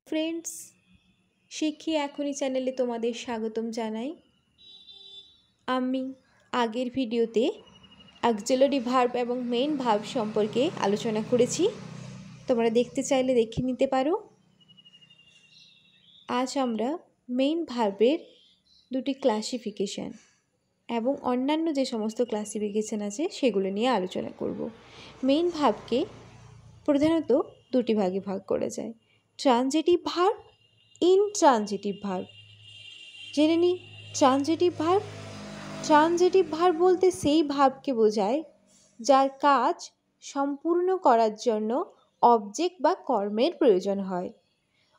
Friends, শিখি এখনই চ্যানেলে তোমাদের স্বাগতম জানাই। আমি আগের ভিডিওতে অক্সিলারি ভার্ব এবং মেইন ভার্ব সম্পর্কে আলোচনা করেছি। তোমরা দেখতে চাইলে দেখে নিতে পারো। আজ আমরা মেইন ভার্বের দুটি ক্লাসিফিকেশান এবং অন্যান্য যে সমস্ত ক্লাসিফিকেশান আছে সেগুলো নিয়ে আলোচনা করব। মেইন ভার্বকে প্রধানত দুটি ভাগে ভাগ করা যায়, ট্রানজিটিভ ভার্ব, ইনট্রানজিটিভ ভার্ব। জেনে নিই ট্রানজিটিভ ভার্ব। ট্রানজিটিভ ভার্ব বলতে সেই ভার্বকে বোঝায় যার কাজ সম্পূর্ণ করার জন্য অবজেক্ট বা কর্মের প্রয়োজন হয়,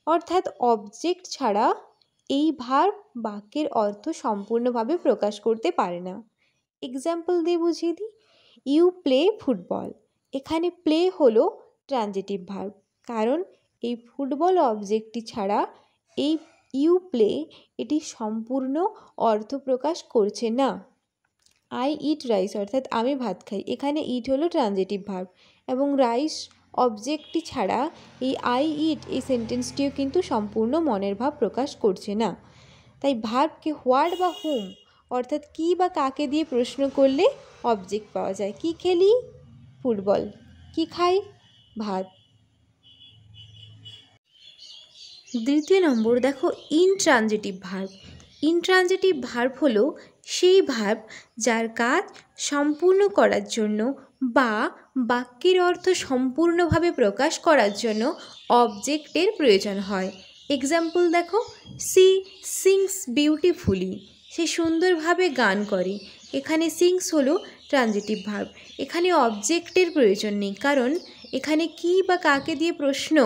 অর্থাৎ অবজেক্ট ছাড়া এই ভার্ব বাক্যের অর্থ সম্পূর্ণভাবে প্রকাশ করতে পারে না। এক্সাম্পল দিয়ে বুঝিয়ে দিই, ইউ প্লে ফুটবল। এখানে প্লে হলো ট্রানজিটিভ ভার্ব, কারণ এই ফুটবল অবজেক্টটি ছাড়া এই ইউ প্লে এটি সম্পূর্ণ অর্থ প্রকাশ করছে না। আই ইট রাইস অর্থাৎ আমি ভাত খাই, এখানে ইট হলো ট্রানজিটিভ ভার্ব এবং রাইস অবজেক্টটি ছাড়া এই আই ইট এই সেন্টেন্সটিও কিন্তু সম্পূর্ণ মনের ভাব প্রকাশ করছে না। তাই ভার্বকে হোয়াট বা হুম অর্থাৎ কী বা কাকে দিয়ে প্রশ্ন করলে অবজেক্ট পাওয়া যায়। কি খেলি? ফুটবল। কি খাই? ভাত। দ্বিতীয় নম্বর দেখো, ইনট্রানজিটিভ ভার্ব। ইনট্রানজিটিভ ভার্ব হলো সেই ভার্ব যার কাজ সম্পূর্ণ করার জন্য বা বাক্যের অর্থ সম্পূর্ণভাবে প্রকাশ করার জন্য অবজেক্টের প্রয়োজন হয়। এক্সাম্পল দেখো, সি সিংস বিউটিফুলি। সে সুন্দরভাবে গান করে। এখানে সিংস হলো ট্রানজিটিভ ভার্ব। এখানে অবজেক্টের প্রয়োজন নেই, কারণ এখানে কি বা কাকে দিয়ে প্রশ্ন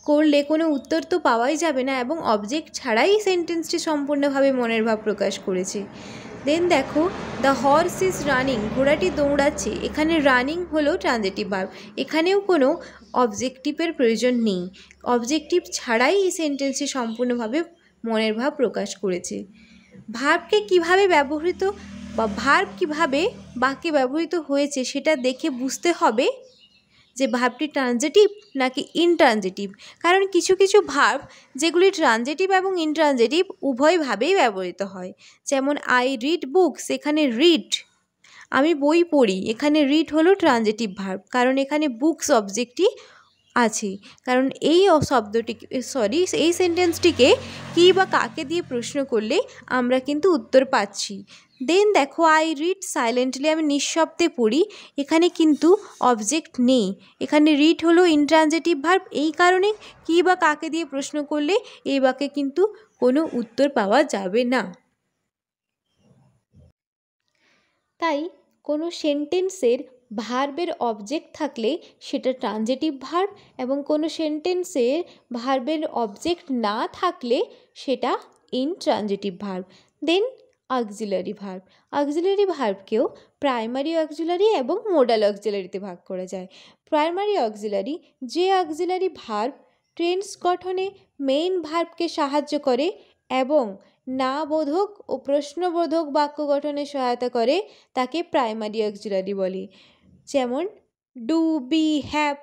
করলে কোনো উত্তর তো পাওয়াই যাবে না এবং অবজেক্ট ছাড়াই সেন্টেন্সটি সম্পূর্ণভাবে মনের ভাব প্রকাশ করেছে। দেন দেখো, দ্য হর্স ইজ রানিং। ঘোড়াটি দৌড়াচ্ছে। এখানে রানিং হলো ট্রানজিটিভ ভার্ব। এখানেও কোনো অবজেক্টিভের প্রয়োজন নেই, অবজেক্টিভ ছাড়াই এই সেন্টেন্সটি সম্পূর্ণভাবে মনের ভাব প্রকাশ করেছে। ভার্বকে কিভাবে ব্যবহৃত বা ভার্ব কিভাবে বাক্যে ব্যবহৃত হয়েছে সেটা দেখে বুঝতে হবে যে ভার্বটি ট্রানজিটিভ নাকি ইনট্রানজিটিভ। কারণ কিছু কিছু ভার্ব যেগুলি ট্রানজিটিভ এবং ইনট্রানজিটিভ উভয়ভাবেই ব্যবহৃত হয়। যেমন আই রিড বুকস, এখানে রিড আমি বই পড়ি, এখানে রিড হলো ট্রানজিটিভ ভার্ব, কারণ এখানে বুকস অবজেক্টটি আছে। কারণ এই এই সেন্টেন্সটিকে কী বা কাকে দিয়ে প্রশ্ন করলে আমরা কিন্তু উত্তর পাচ্ছি। দেন দেখো, আই রিড সাইলেন্টলি। আমি নিঃশব্দে পড়ি। এখানে কিন্তু অবজেক্ট নেই। এখানে রিড হলো ইনট্রানজিটিভ ভার্ব, এই কারণে কী বা কাকে দিয়ে প্রশ্ন করলে এই বাক্যে কিন্তু কোনো উত্তর পাওয়া যাবে না। তাই কোনো সেন্টেন্সের ভার্বের অবজেক্ট থাকলে সেটা ট্রানজিটিভ ভার্ব এবং কোনো সেন্টেন্সের ভার্বের অবজেক্ট না থাকলে সেটা intransitive verb. Then auxiliary verb. Auxiliary ভার্বকেও প্রাইমারি অক্সিলারি এবং মোডাল অক্সিলারিতে ভাগ করা যায়। প্রাইমারি অক্সিলারি যে অক্সিলারি ভার্ব টেন্স গঠনে মেইন ভার্বকে সাহায্য করে এবং না বোধক ও প্রশ্নবোধক বাক্য গঠনে সহায়তা করে তাকে প্রাইমারি অক্সিলারি বলে। যেমন do, be, have.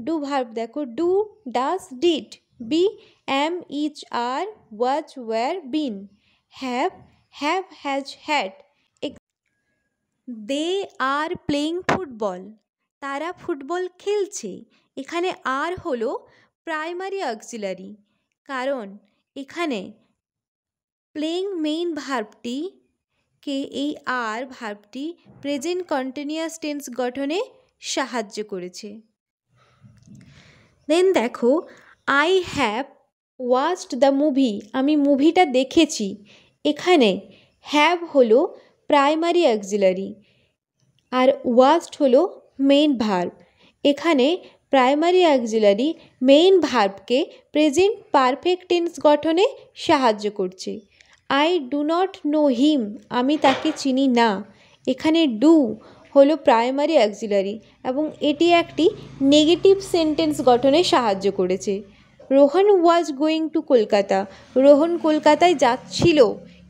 Do verb দেখো, do, does, did. Be, am, is, are, was, were, been. Have, have, has, had. They are playing football. তারা ফুটবল খেলছে। এখানে আর হলো প্রাইমারি অক্সিলারি, কারণ এখানে প্লেইং মেইন ভার্বটিকে এই আর ভার্বটি প্রেজেন্ট কন্টিনিউয়াস টেন্স গঠনে সাহায্য করেছে। দেন দেখো, I have watched the movie. আমি মুভিটা দেখেছি। এখানে হ্যাভ হলো প্রাইমারি অক্সিলারি আর ওয়াচড হলো মেইন ভার্ব। এখানে প্রাইমারি অক্সিলারি মেইন ভার্বকে প্রেজেন্ট পারফেক্ট টেন্স গঠনে সাহায্য করছে। I do not know him. আমি তাকে চিনি না। এখানে ডু হলো প্রাইমারি অক্সিলারি এবং এটি একটি নেগেটিভ সেন্টেন্স গঠনে সাহায্য করেছে। Rohan was going to Kolkata. Rohan কলকাতায় যাচ্ছিল।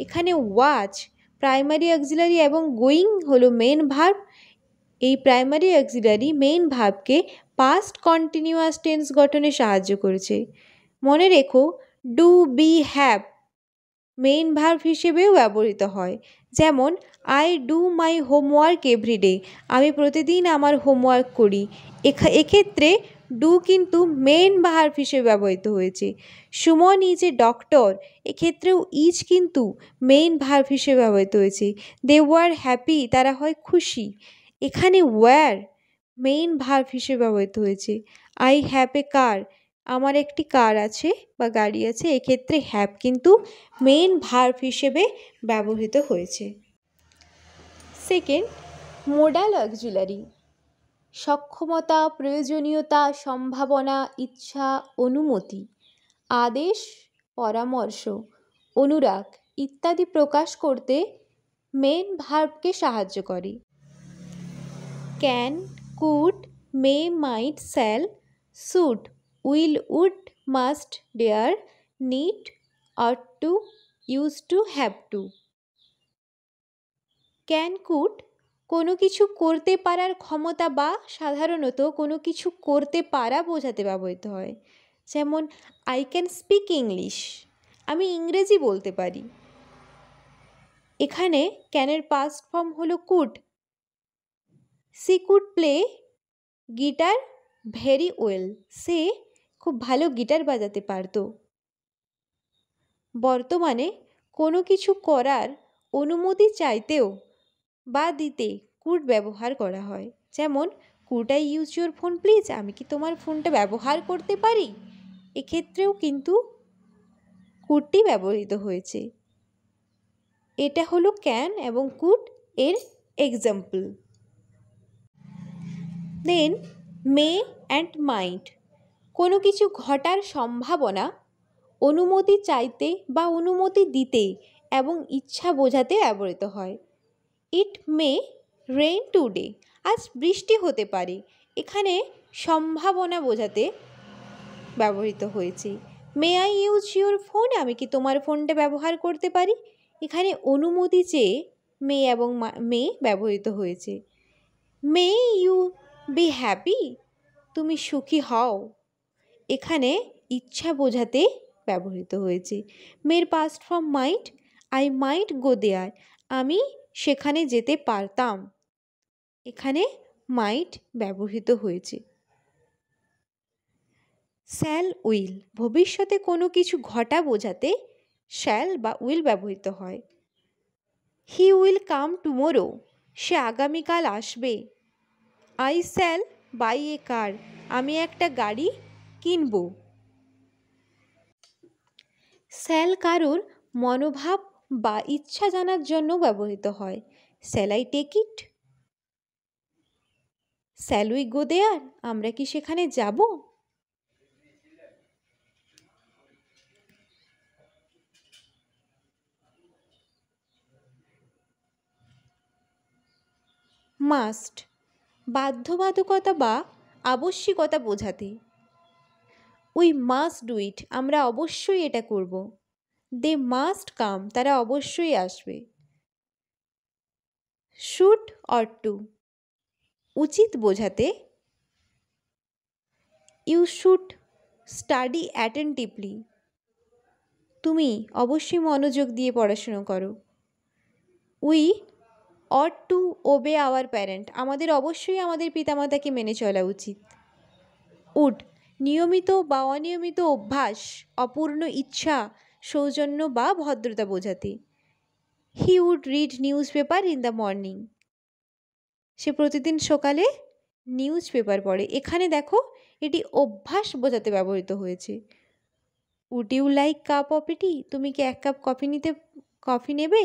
এখানে ওয়াজ প্রাইমারি অক্সিলারি এবং গোয়িং হলো মেইন ভার্ব। এই প্রাইমারি অক্সিলারি মেইন ভার্বকে পাস্ট কন্টিনিউয়াস টেন্স গঠনে সাহায্য করেছে। মনে রেখো do, be, have main verb হিসেবেও ব্যবহৃত হয়। যেমন I do my homework everyday, আমি প্রতিদিন আমার হোমওয়ার্ক করি। এক্ষেত্রে ডু কিন্তু মেইন ভার্ব হিসেবে ব্যবহৃত হয়েছে। সুমন ইজ এ ডক্টর, এক্ষেত্রেও ইজ কিন্তু মেইন ভার্ব হিসেবে ব্যবহৃত হয়েছে। দে ওয়ার হ্যাপি, তারা হয় খুশি। এখানে ওয়্যার মেইন ভার্ব হিসেবে ব্যবহৃত হয়েছে। আই হ্যাভ এ কার, আমার একটি কার আছে বা গাড়ি আছে, এক্ষেত্রে হ্যাভ কিন্তু মেইন ভার্ব হিসেবে ব্যবহৃত হয়েছে। Second, modal auxiliary. সক্ষমতা, প্রয়োজনীয়তা, সম্ভাবনা, ইচ্ছা, অনুমতি, আদেশ, পরামর্শ, অনুরাগ ইত্যাদি প্রকাশ করতে মেইন ভার্বকে সাহায্য করে। Can, could, may, might, shall, should, will, would, must, dare, need, ought to, use to, have to. Can, could কোনো কিছু করতে পারার ক্ষমতা বা সাধারণত কোনো কিছু করতে পারা বোঝাতে ব্যবহৃত হয়। যেমন আই ক্যান স্পিক ইংলিশ, আমি ইংরেজি বলতে পারি। এখানে ক্যানের পাস্ট ফর্ম হলো could. She could play guitar very well, সে খুব ভালো গিটার বাজাতে পারত। বর্তমানে কোনো কিছু করার অনুমতি চাইতেও বা দিতে কুড ব্যবহার করা হয়। যেমন could I use your phone please, আমি কি তোমার ফোনটা ব্যবহার করতে পারি। এক্ষেত্রেও কিন্তু কুডটি ব্যবহৃত হয়েছে। এটা হলো ক্যান এবং কুড এর এক্সাম্পল। দেন মে অ্যান্ড মাইট কোনো কিছু ঘটার সম্ভাবনা, অনুমতি চাইতে বা অনুমতি দিতে এবং ইচ্ছা বোঝাতে ব্যবহৃত হয়। ইট মে রেইন টুডে, আজ বৃষ্টি হতে পারে, এখানে সম্ভাবনা বোঝাতে ব্যবহৃত হয়েছে। May I use your phone, আমি কি তোমার ফোনটা ব্যবহার করতে পারি। এখানে অনুমতি চেয়ে মে এবং মে ব্যবহৃত হয়েছে। মে ইউ বি হ্যাপি, তুমি সুখী হও, এখানে ইচ্ছা বোঝাতে ব্যবহৃত হয়েছে। মের past form might, I might go there, আমি সেখানে যেতে পারতাম, এখানে মাইট ব্যবহৃত হয়েছে। শ্যাল, উইল ভবিষ্যতে কোনো কিছু ঘটা বোঝাতে শ্যাল বা উইল ব্যবহৃত হয়। হি উইল কাম টুমোরো, সে আগামীকাল আসবে। আই শ্যাল বাই এ কার, আমি একটা গাড়ি কিনব। শ্যাল কারুর মনোভাব বা ইচ্ছা জানার জন্য ব্যবহৃত হয়। Shall I take it, shall we go there, আমরা কি সেখানে যাব। মাস্ট বাধ্যবাধকতা বা আবশ্যিকতা বোঝাতে। উই মাস্ট ডু ইট, আমরা অবশ্যই এটা করব। দে মাস্ট কাম, তারা অবশ্যই আসবে। শুড অর টু উচিত বোঝাতে। ইউ শুড স্টাডি অ্যাটেন্টিভলি, তুমি অবশ্যই মনোযোগ দিয়ে পড়াশুনো করো। We ought to obey our parent, আমাদের অবশ্যই আমাদের পিতামাতাকে মেনে চলা উচিত। উড নিয়মিত বা অনিয়মিত অভ্যাস, অপূর্ণ ইচ্ছা, সৌজন্য বা ভদ্রতা বোঝাতে। He would read newspaper in the morning, সে প্রতিদিন সকালে নিউজ পেপার পড়ে। এখানে দেখো এটি অভ্যাস বোঝাতে ব্যবহৃত হয়েছে। Would you like cup of tea, তুমি কি এক কাপ কফি নেবে।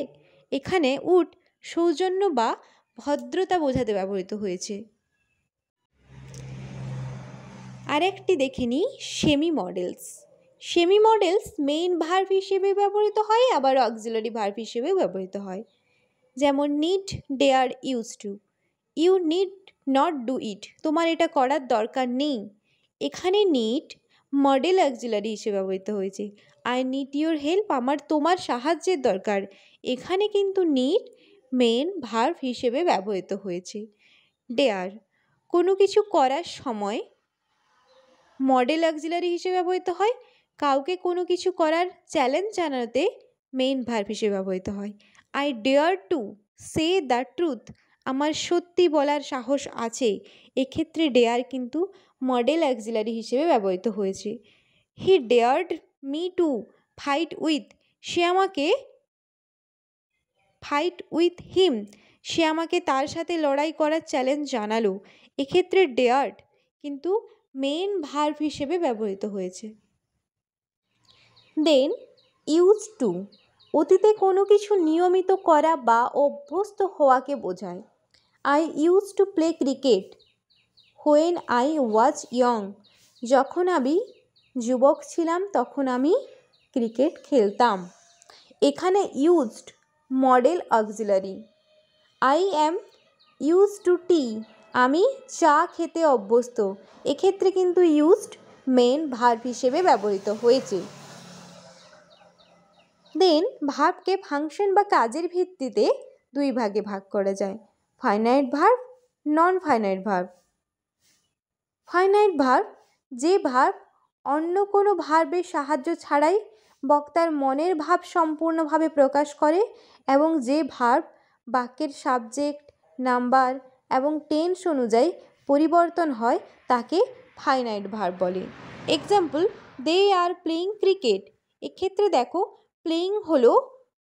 এখানে উড সৌজন্য বা ভদ্রতা বোঝাতে ব্যবহৃত হয়েছে। আরেকটি দেখে নিই semi modals. Semi modals main verb হিসেবে ব্যবহৃত হয়, আবার অক্সিলারি ভার্ব হিসেবেও ব্যবহৃত হয়। যেমন need, dare, use to. You need not do it, তোমার এটা করার দরকার নেই। এখানে নিড মডেল অক্সিলারি হিসেবে ব্যবহৃত হয়েছে। আই নিড ইউর হেল্প, আমার তোমার সাহায্যের দরকার, এখানে কিন্তু নিড মেইন ভার্ব হিসেবে ব্যবহৃত হয়েছে। ডেয়ার কোনো কিছু করার সময় মডেল অক্সিলারি হিসেবে ব্যবহৃত হয়। কাউকে কোনো কিছু করার চ্যালেঞ্জ জানাতে মেইন ভার্ব হিসেবে ব্যবহৃত হয়। I dare to say the truth, আমার সত্যি বলার সাহস আছে, এক্ষেত্রে ডেয়ার কিন্তু মডেল অ্যাক্সিলারি হিসেবে ব্যবহৃত হয়েছে। He dared me to fight with, সে আমাকে ফাইট উইথ হিম, সে আমাকে তার সাথে লড়াই করার চ্যালেঞ্জ জানালো, এক্ষেত্রে ডেয়ার্ড কিন্তু মেইন ভার্ব হিসেবে ব্যবহৃত হয়েছে। দেন ইউজ টু অতীতে কোনো কিছু নিয়মিত করা বা অভ্যস্ত হওয়াকে বোঝায়। I use to play cricket when I was young, যখন আমি যুবক ছিলাম তখন আমি ক্রিকেট খেলতাম। এখানে used modal auxiliary. I am use to tea, আমি চা খেতে অভ্যস্ত, এক্ষেত্রে কিন্তু ইউজড মেন ভার্ব হিসেবে ব্যবহৃত হয়েছে। দেন ভার্বকে ফাংশন বা কাজের ভিত্তিতে দুই ভাগে ভাগ করা যায়, finite verb, non finite verb. Finite verb যে ভার্ব অন্য কোনো ভার্বের সাহায্য ছাড়াই বক্তার মনের ভাব সম্পূর্ণভাবে প্রকাশ করে এবং যে ভার্ব বাক্যের সাবজেক্ট, নাম্বার এবং টেন্স অনুযায়ী পরিবর্তন হয় তাকে ফাইনাইট ভার্ব বলে। Example, they are playing cricket, এক্ষেত্রে দেখো প্লেয়িং হলো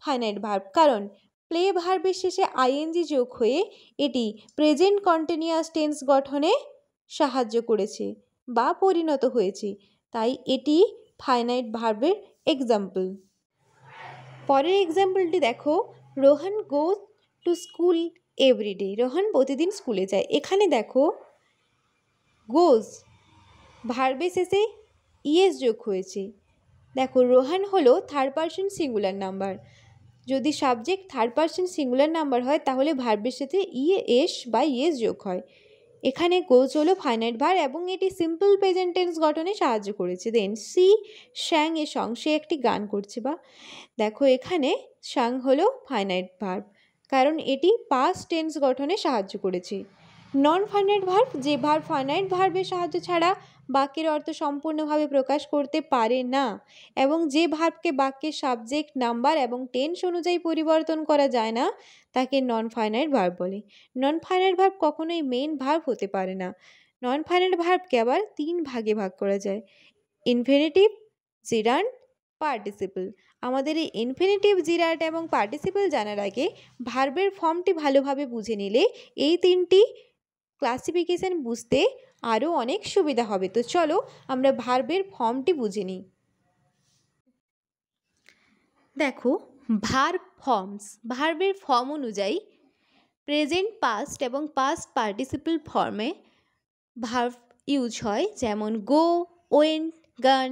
ফাইনাইট ভার্ব, কারণ প্লে ভার্বের শেষে আইএনজি যোগ হয়ে এটি প্রেজেন্ট কন্টিনিউয়াস টেন্স গঠনে সাহায্য করেছে বা পরিণত হয়েছে, তাই এটি ফাইনাইট ভার্বের এক্সাম্পল। পরের এক্সাম্পলটি দেখো, Rohan goes to school every day, Rohan প্রতিদিন স্কুলে যায়। এখানে দেখো গোজ ভার্বের শেষে ইএস যোগ হয়েছে। দেখো রোহান হলো থার্ড পারসন সিঙ্গুলার নাম্বার, যদি subject third person singular number হয় তাহলে ভার্বের সাথে ইএস বা ইএস যোগ হয়। এখানে গোজ হলো ফাইনাইট ভার্ব এবং এটি সিম্পল প্রেজেন্ট টেন্স গঠনে সাহায্য করেছে। দেন সি শ্যাং এ সং, সে একটি গান করছে, বা দেখো এখানে সাং হলো ফাইনাইট ভার্ব কারণ এটি পাস্ট টেন্স গঠনে সাহায্য করেছে। নন ফাইনাইট ভার্ব যে ভার্ব ফাইনাইট ভার্বের সাহায্য ছাড়া বাক্যের অর্থ সম্পূর্ণভাবে প্রকাশ করতে পারে না এবং যে ভার্বকে বাক্যের সাবজেক্ট, নাম্বার এবং টেন্স অনুযায়ী পরিবর্তন করা যায় না তাকে নন ফাইনাইট ভার্ব বলে। নন ফাইনাইট ভার্ব কখনোই মেইন ভার্ব হতে পারে না। নন ফাইনাইট ভার্বকে আবার তিন ভাগে ভাগ করা যায়, ইনফিনিটিভ, জিরান্ড, পার্টিসিপল। আমাদের এই ইনফিনিটিভ, জিরান্ড এবং পার্টিসিপল জানার আগে ভার্বের ফর্মটি ভালোভাবে বুঝে নিলে এই তিনটি ক্লাসিফিকেশন বুঝতে আরও অনেক সুবিধা হবে। তো চলো আমরা ভার্বের ফর্মটি বুঝে নিই। দেখো ভার্ব ফর্মস, ভার্বের ফর্ম অনুযায়ী প্রেজেন্ট, পাস্ট এবং পাস্ট পার্টিসিপল ফর্মে ভার্ব ইউজ হয়, যেমন গো, ওয়েন্ট, গান,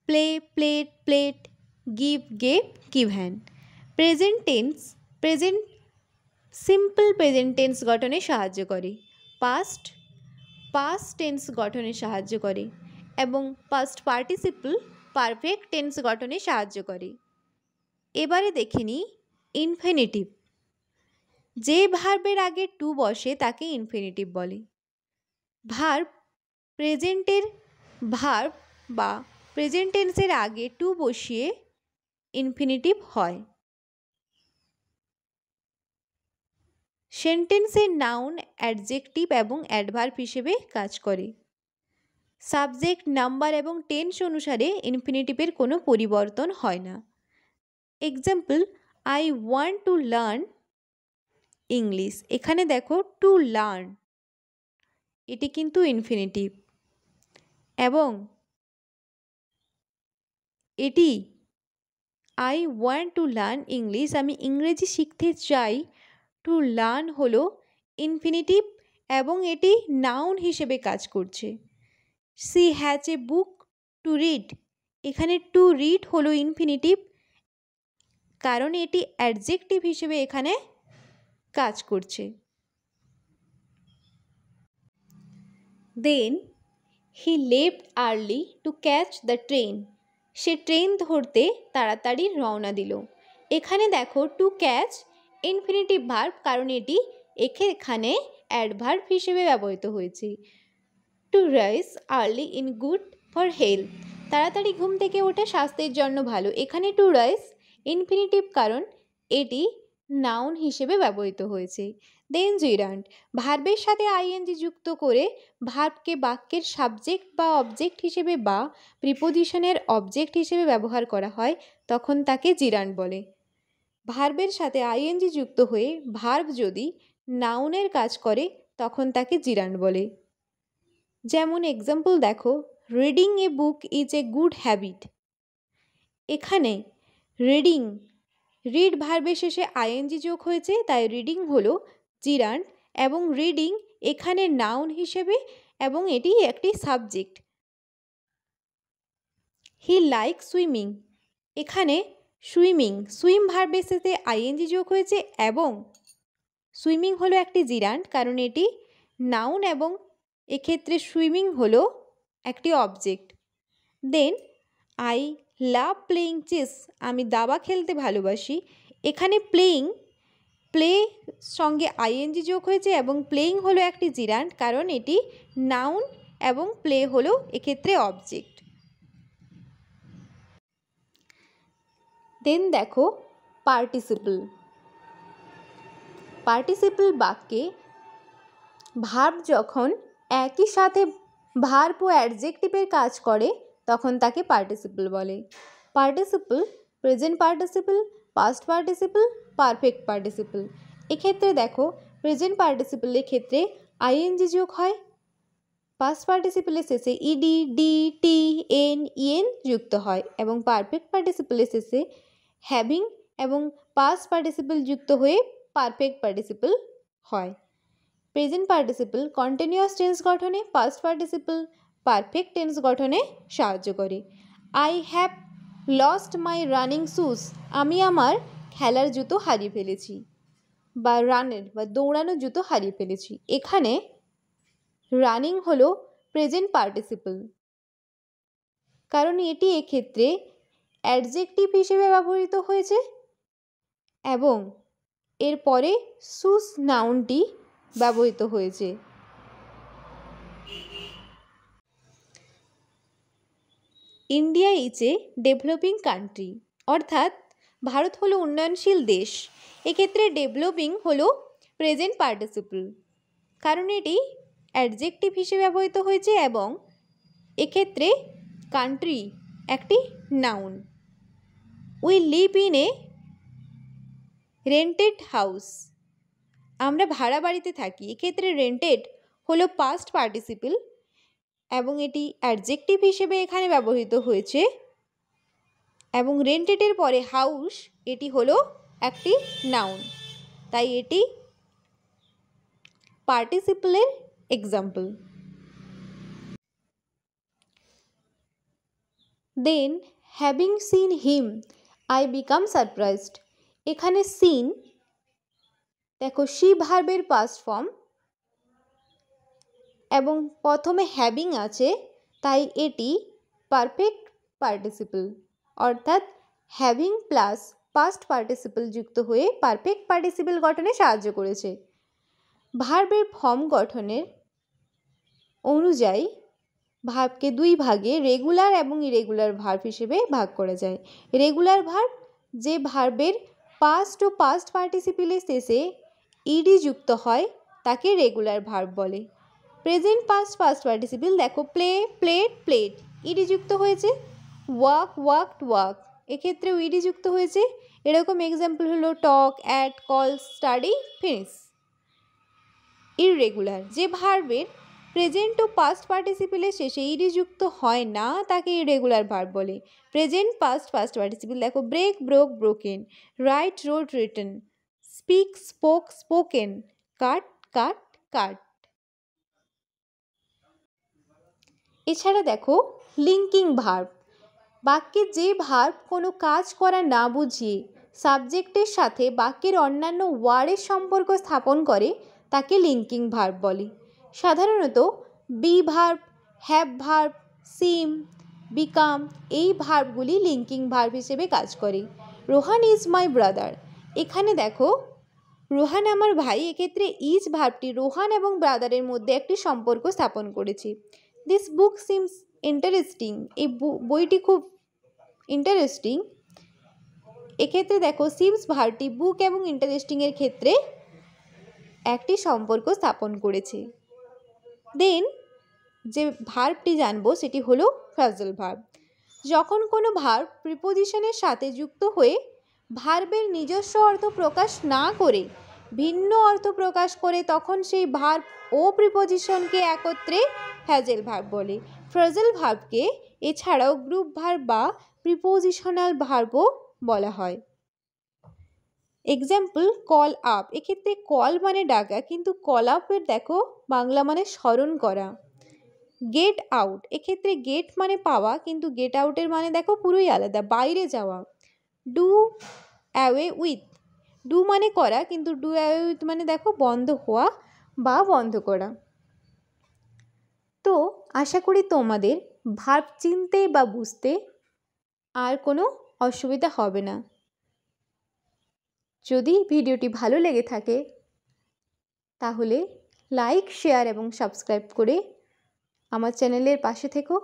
play, played, plate, give, gave, given. Present tense, present simple present tense গঠনে সাহায্য করে, পাস্ট পাস্ট টেন্স গঠনে সাহায্য করে এবং পাস্ট পার্টিসিপল পারফেক্ট টেন্স গঠনে সাহায্য করে। এবারে দেখে নিই ইনফিনিটিভ, যে ভার্বের আগে টু বসে তাকে ইনফিনিটিভ বলে। ভার্ব প্রেজেন্টের ভার্ব বা প্রেজেন্ট টেন্সের আগে টু বসিয়ে ইনফিনিটিভ হয়। সেন্টেন্সের নাউন, অ্যাডজেক্টিভ এবং অ্যাডভার্ব হিসেবে কাজ করে। সাবজেক্ট, নাম্বার এবং টেন্স অনুসারে ইনফিনিটিভের কোনো পরিবর্তন হয় না। Example, I want to learn English, এখানে দেখো টু লার্ন এটি কিন্তু ইনফিনিটিভ এবং এটি I want to learn English, আমি ইংরেজি শিখতে চাই, টু লার্ন হলো ইনফিনিটিভ এবং এটি নাউন হিসেবে কাজ করছে। She has a book to read, এখানে টু রিড হলো ইনফিনিটিভ কারণ এটি অ্যাডজেক্টিভ হিসেবে এখানে কাজ করছে। Then he left early to catch the train, সে ট্রেন ধরতে তাড়াতাড়ি রওনা দিল। এখানে দেখো টু ক্যাচ ইনফিনিটিভ ভার্ব কারণ এটি এখানে অ্যাডভার্ব হিসেবে ব্যবহৃত হয়েছে। To rise early in good for health, তাড়াতাড়ি ঘুম থেকে ওঠা স্বাস্থ্যের জন্য ভালো। এখানে টু রাইজ ইনফিনিটিভ, কারণ এটি নাউন হিসেবে ব্যবহৃত হয়েছে। দেন জিরান্ড, ভার্বের সাথে আইএনজি যুক্ত করে ভার্বকে বাক্যের সাবজেক্ট বা অবজেক্ট হিসেবে বা প্রিপোজিশনের অবজেক্ট হিসেবে ব্যবহার করা হয়, তখন তাকে জিরান্ড বলে। ভার্বের সাথে আইএনজি যুক্ত হয়ে ভার্ব যদি নাউনের কাজ করে তখন তাকে জিরান্ড বলে। যেমন এক্সাম্পল দেখো, reading a book is a good habit. এখানে রিডিং, রিড ভার্বের শেষে আইএনজি যোগ হয়েছে, তাই রিডিং হলো জিরান্ড, এবং রিডিং এখানে নাউন হিসেবে এবং এটি একটি সাবজেক্ট। হি লাইক সুইমিং, এখানে সুইমিং, সুইম ভার্বের সাথে আইএনজি যোগ হয়েছে এবং সুইমিং হলো একটি জিরান্ড, কারণ এটি নাউন এবং এক্ষেত্রে সুইমিং হলো একটি object. Then I love playing chess, আমি দাবা খেলতে ভালোবাসি। এখানে প্লেয়িং, প্লে সঙ্গে আইএনজি যোগ হয়েছে এবং প্লেয়িং হলো একটি জিরান্ড, কারণ এটি নাউন এবং প্লে হলো এক্ষেত্রে অবজেক্ট। দেন দেখো পার্টিসিপল। পার্টিসিপল বাক্যে ভার্ব যখন একই সাথে ভার্ব ও অ্যাডজেক্টিভের কাজ করে তখন তাকে পার্টিসিপল বলে। Participle present participle, past participle, perfect participle. এক্ষেত্রে দেখো প্রেজেন্ট পার্টিসিপলের ক্ষেত্রে আইএনজি যোগ হয়, পাস্ট পার্টিসিপলের শেষে ইডি, ডি, টি, এন, ইএন যুক্ত হয় এবং পারফেক্ট পার্টিসিপলের শেষে হ্যাভিং এবং পাস্ট পার্টিসিপল যুক্ত হয়ে পারফেক্ট পার্টিসিপল হয়। প্রেজেন্ট পার্টিসিপল কন্টিনিউয়াস টেন্স গঠনে, পাস্ট পার্টিসিপল পারফেক্ট টেন্স গঠনে সাহায্য করে। I have lost my running shoes, আমি আমার খেলার জুতো হারিয়ে ফেলেছি, বা রানের বা দৌড়ানোর জুতো হারিয়ে ফেলেছি। এখানে রানিং হলো প্রেজেন্ট পার্টিসিপল, কারণ এটি এক্ষেত্রে অ্যাডজেক্টিভ হিসেবে ব্যবহৃত হয়েছে এবং এরপরে শুজ নাউনটি ব্যবহৃত হয়েছে। India is a developing country, অর্থাৎ ভারত হলো উন্নয়নশীল দেশ। এক্ষেত্রে ডেভেলপিং হলো প্রেজেন্ট পার্টিসিপল, কারণ এটি অ্যাডজেক্টিভ হিসেবে ব্যবহৃত হয়েছে এবং এক্ষেত্রে কান্ট্রি একটি noun. We live in a rented house, আমরা ভাড়া বাড়িতে থাকি। এক্ষেত্রে রেন্টেড হলো পাস্ট পার্টিসিপল এবং এটি অ্যাডজেক্টিভ হিসেবে এখানে ব্যবহৃত হয়েছে এবং রেন্টেডের পরে হাউস এটি হলো একটি নাউন, তাই এটি পার্টিসিপলের example. Then having seen him I become surprised, এখানে সিন দেখো সি ভার্বের পাস্ট ফর্ম এবং প্রথমে হ্যাভিং আছে, তাই এটি পারফেক্ট পার্টিসিপল, অর্থাৎ হ্যাভিং প্লাস পাস্ট পার্টিসিপল যুক্ত হয়ে পারফেক্ট পার্টিসিপল গঠনে সাহায্য করেছে। ভার্বের ফর্ম গঠনের অনুযায়ী ভার্বকে দুই ভাগে রেগুলার এবং ইরেগুলার ভার্ব হিসেবে ভাগ করা যায়। রেগুলার ভার্ব যে ভার্বের পাস্ট ও পাস্ট পার্টিসিপলের শেষে ইডি যুক্ত হয় তাকে রেগুলার ভার্ব বলে। প্রেজেন্ট পাস্ট পাস্ট পার্টিসিপল দেখো প্লে, প্লেট, প্লেট, ইডি যুক্ত হয়েছে। ওয়াক, ওয়াকড, ওয়াক, এক্ষেত্রেও ইডি যুক্ত হয়েছে। এরকম এক্সাম্পল হলো talk, add, call, study, finish. Irregular যে ভার্বের প্রেজেন্ট ও পাস্ট পার্টিসিপলের শেষে ইডি যুক্ত হয় না তাকে ইররেগুলার ভার্ব বলে। প্রেজেন্ট পাস্ট পাস্ট পার্টিসিপল দেখো break, broke, broken, write, wrote, written, speak, spoke, spoken, cut, cut, cut. এছাড়া দেখো লিঙ্কিং ভার্ব, বাক্যে যে ভার্ব কোনো কাজ করা না বুঝিয়ে সাবজেক্টের সাথে বাক্যের অন্যান্য ওয়ার্ডের সম্পর্ক স্থাপন করে তাকে লিঙ্কিং ভার্ব বলে। সাধারণত be verb, have verb, SIM, become এই ভার্বগুলি লিঙ্কিং ভার্ব হিসেবে কাজ করে। রোহান ইজ মাই ব্রাদার, এখানে দেখো রোহান আমার ভাই, এক্ষেত্রে ইজ ভার্বটি রোহান এবং ব্রাদারের মধ্যে একটি সম্পর্ক স্থাপন করেছে। দিস বুক সিমস ইন্টারেস্টিং, এই বইটি খুব ইন্টারেস্টিং। এক্ষেত্রে দেখো সিমস ভার্বটি বুক এবং ইন্টারেস্টিংয়ের ক্ষেত্রে একটি সম্পর্ক স্থাপন করেছে। দেন যে ভার্বটি জানবো সেটি হলো ফ্রেজাল ভার্ব। যখন কোনো ভার্ব প্রিপোজিশনের সাথে যুক্ত হয়ে ভার্বের নিজস্ব অর্থ প্রকাশ না করে ভিন্ন অর্থ প্রকাশ করে তখন সেই ভার্ব ও প্রিপোজিশনকে একত্রে ফ্রেজাল ভার্ব বলে। ফ্রেজাল ভার্বকে এছাড়াও গ্রুপ ভার্ব বা প্রিপোজিশনাল ভার্বও বলা হয়। Example, call up. এক্ষেত্রে কল মানে ডাকা, কিন্তু কল আপের দেখো বাংলা মানে স্মরণ করা। গেট আউট, এক্ষেত্রে গেট মানে পাওয়া, কিন্তু গেট আউটের মানে দেখো পুরোই আলাদা, বাইরে যাওয়া। ডু অ্যাওয়ে উইথ, ডু মানে করা, কিন্তু ডু অ্যাওয়ে উইথ মানে দেখো বন্ধ হওয়া বা বন্ধ করা। তো আশা করি তোমাদের ভার্ব চিনতে বা বুঝতে আর কোনো অসুবিধা হবে না। যদি ভিডিওটি ভালো লেগে থাকে তাহলে লাইক, শেয়ার এবং সাবস্ক্রাইব করে আমার চ্যানেলের পাশে থেকো।